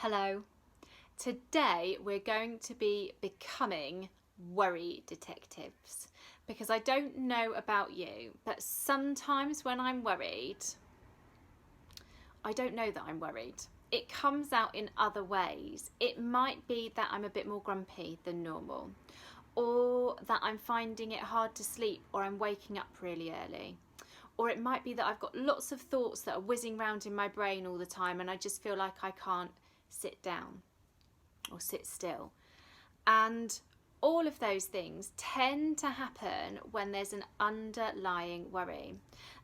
Hello. Today we're going to be becoming worry detectives because I don't know about you, but sometimes when I'm worried, I don't know that I'm worried. It comes out in other ways. It might be that I'm a bit more grumpy than normal, or that I'm finding it hard to sleep, or I'm waking up really early. Or it might be that I've got lots of thoughts that are whizzing around in my brain all the time and I just feel like I can't sit down or sit still. And all of those things tend to happen when there's an underlying worry.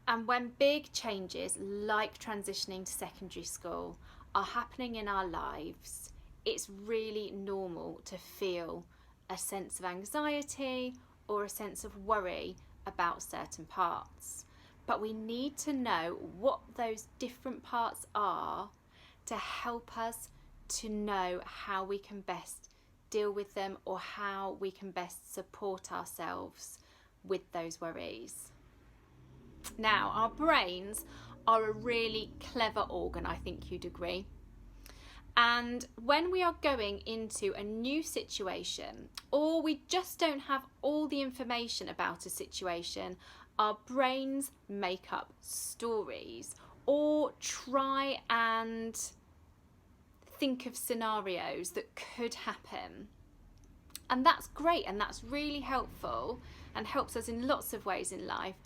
And when big changes like transitioning to secondary school are happening in our lives, it's really normal to feel a sense of anxiety or a sense of worry about certain parts. But we need to know what those different parts are to help us to know how we can best deal with them or how we can best support ourselves with those worries. Now, our brains are a really clever organ, I think you'd agree. And when we are going into a new situation, or we just don't have all the information about a situation, our brains make up stories or try and think of scenarios that could happen. And that's great and that's really helpful and helps us in lots of ways in life.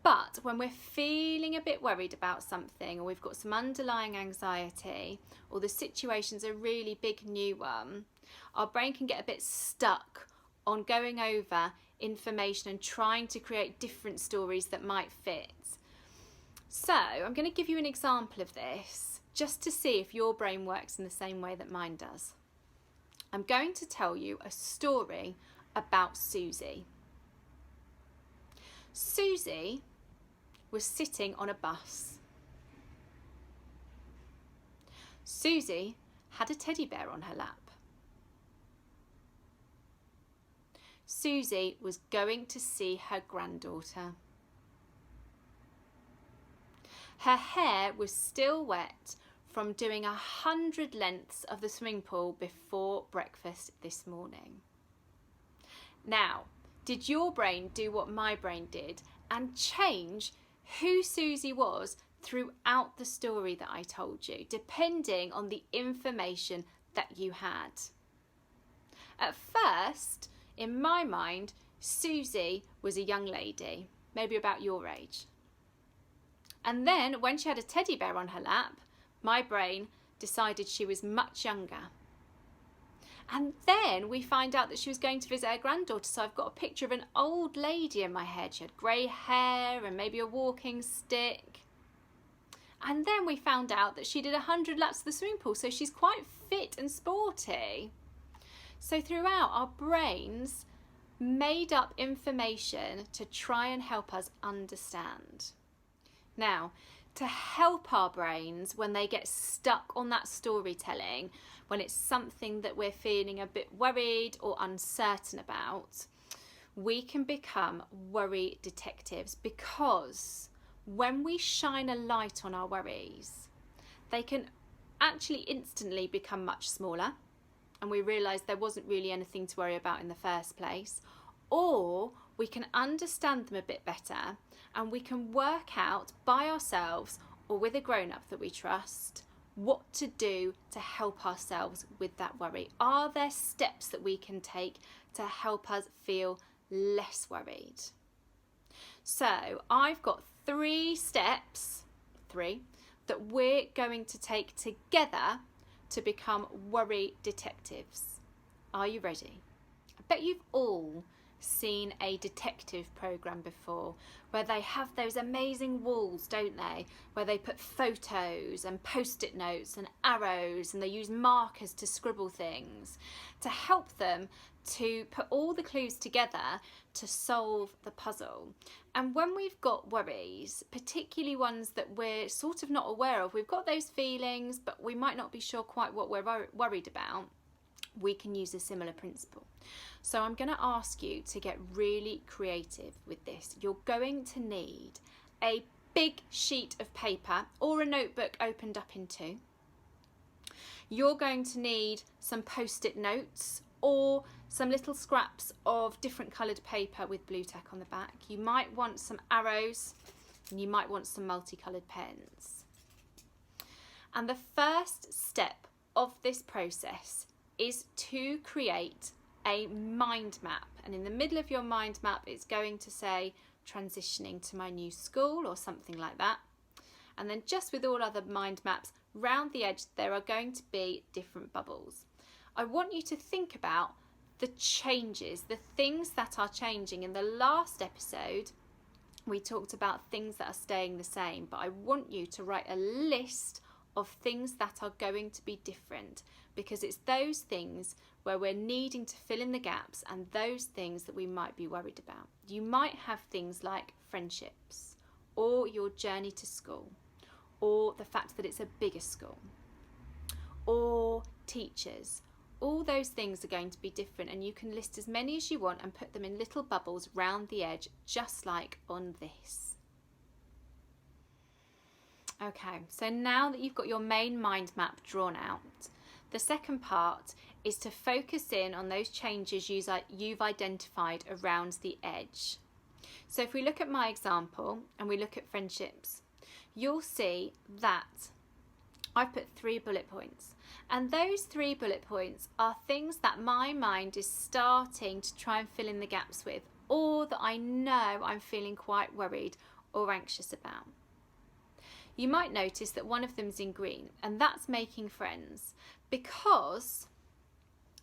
But when we're feeling a bit worried about something, or we've got some underlying anxiety, or the situation's a really big new one, our brain can get a bit stuck on going over information and trying to create different stories that might fit. So I'm going to give you an example of this just to see if your brain works in the same way that mine does. I'm going to tell you a story about Susie. Susie was sitting on a bus. Susie had a teddy bear on her lap. Susie was going to see her granddaughter. Her hair was still wet from doing 100 lengths of the swimming pool before breakfast this morning. Now, did your brain do what my brain did and change who Susie was throughout the story that I told you, depending on the information that you had? At first, in my mind, Susie was a young lady, maybe about your age. And then when she had a teddy bear on her lap, my brain decided she was much younger. And then we find out that she was going to visit her granddaughter. So I've got a picture of an old lady in my head. She had grey hair and maybe a walking stick. And then we found out that she did 100 laps of the swimming pool. So she's quite fit and sporty. So throughout, our brains made up information to try and help us understand. Now, to help our brains when they get stuck on that storytelling, when it's something that we're feeling a bit worried or uncertain about, we can become worry detectives, because when we shine a light on our worries, they can actually instantly become much smaller and we realise there wasn't really anything to worry about in the first place, or we can understand them a bit better and we can work out by ourselves or with a grown-up that we trust what to do to help ourselves with that worry. Are there steps that we can take to help us feel less worried? So I've got 3 steps, that we're going to take together to become worry detectives. Are you ready? I bet you've all seen a detective program before, where they have those amazing walls, don't they, where they put photos and post-it notes and arrows, and they use markers to scribble things to help them to put all the clues together to solve the puzzle. And when we've got worries, particularly ones that we're sort of not aware of, we've got those feelings but we might not be sure quite what we're worried about, we can use a similar principle. So I'm going to ask you to get really creative with this. You're going to need a big sheet of paper or a notebook opened up in 2. you're going to need some post-it notes or some little scraps of different coloured paper with blue tack on the back. You might want some arrows and you might want some multicoloured pens. And the first step of this process is to create a mind map. And in the middle of your mind map, it's going to say transitioning to my new school or something like that. And then just with all other mind maps, round the edge, there are going to be different bubbles. I want you to think about the changes, the things that are changing. In the last episode, we talked about things that are staying the same, but I want you to write a list of things that are going to be different, because it's those things where we're needing to fill in the gaps and those things that we might be worried about. You might have things like friendships, or your journey to school, or the fact that it's a bigger school, or teachers. All those things are going to be different, and you can list as many as you want and put them in little bubbles round the edge, just like on this. Okay, so now that you've got your main mind map drawn out, the second part is to focus in on those changes you've identified around the edge. So if we look at my example and we look at friendships, you'll see that I've put 3 bullet points. And those 3 bullet points are things that my mind is starting to try and fill in the gaps with, or that I know I'm feeling quite worried or anxious about. You might notice that one of them's in green, and that's making friends, because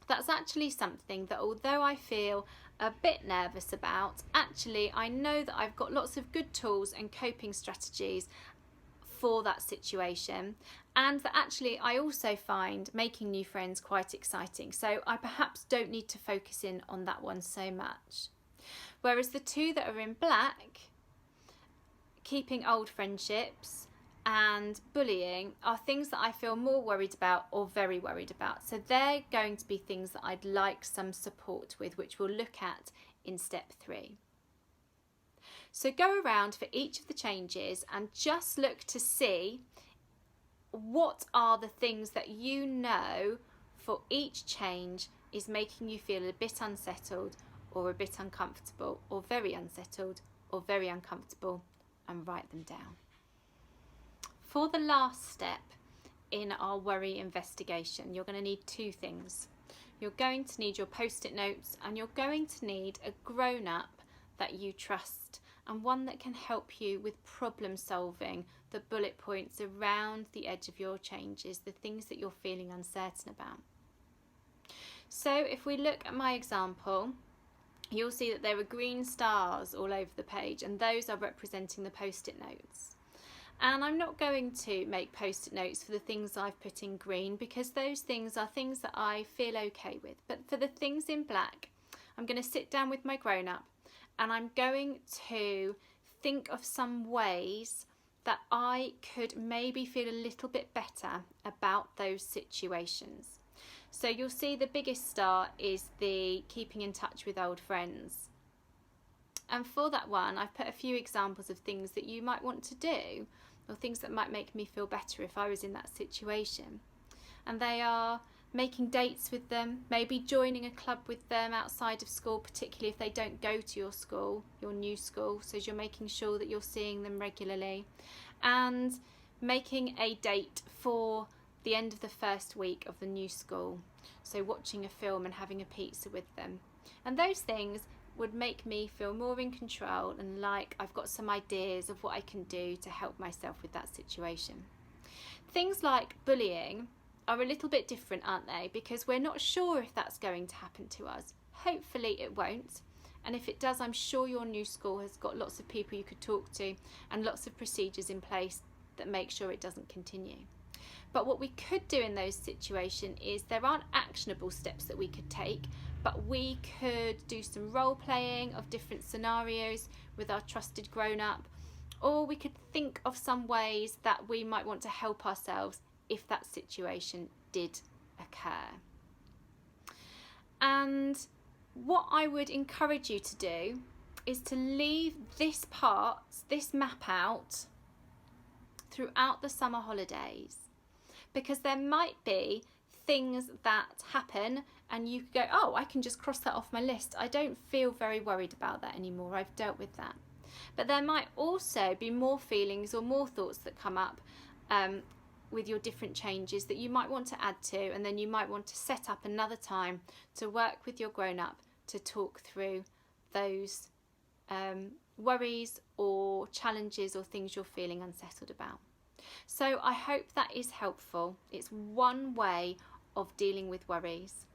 that's actually something that, although I feel a bit nervous about, actually I know that I've got lots of good tools and coping strategies for that situation, and that actually I also find making new friends quite exciting, so I perhaps don't need to focus in on that one so much. Whereas the 2 that are in black, keeping old friendships and bullying, are things that I feel more worried about or very worried about. So they're going to be things that I'd like some support with, which we'll look at in step 3. So go around for each of the changes and just look to see what are the things that you know for each change is making you feel a bit unsettled or a bit uncomfortable or very unsettled or very uncomfortable, and write them down. For the last step in our worry investigation, you're going to need 2 things. You're going to need your post-it notes, and you're going to need a grown-up that you trust, and one that can help you with problem solving the bullet points around the edge of your changes, the things that you're feeling uncertain about. So if we look at my example, you'll see that there are green stars all over the page, and those are representing the post-it notes. And I'm not going to make post-it notes for the things I've put in green, because those things are things that I feel okay with. But for the things in black, I'm going to sit down with my grown-up and I'm going to think of some ways that I could maybe feel a little bit better about those situations. So you'll see the biggest star is the keeping in touch with old friends. And for that one, I've put a few examples of things that you might want to do, or things that might make me feel better if I was in that situation. And they are making dates with them, maybe joining a club with them outside of school, particularly if they don't go to your school, your new school, so you're making sure that you're seeing them regularly. And making a date for the end of the first week of the new school, so watching a film and having a pizza with them. And those things would make me feel more in control and like I've got some ideas of what I can do to help myself with that situation. Things like bullying are a little bit different, aren't they? Because we're not sure if that's going to happen to us. Hopefully it won't. And if it does, I'm sure your new school has got lots of people you could talk to and lots of procedures in place that make sure it doesn't continue. But what we could do in those situations is, there aren't actionable steps that we could take, but we could do some role playing of different scenarios with our trusted grown-up, or we could think of some ways that we might want to help ourselves if that situation did occur. And what I would encourage you to do is to leave this map out throughout the summer holidays, because there might be things that happen and you go, oh, I can just cross that off my list. I don't feel very worried about that anymore. I've dealt with that. But there might also be more feelings or more thoughts that come up with your different changes that you might want to add to, and then you might want to set up another time to work with your grown-up to talk through those worries or challenges or things you're feeling unsettled about. So I hope that is helpful. It's one way of dealing with worries.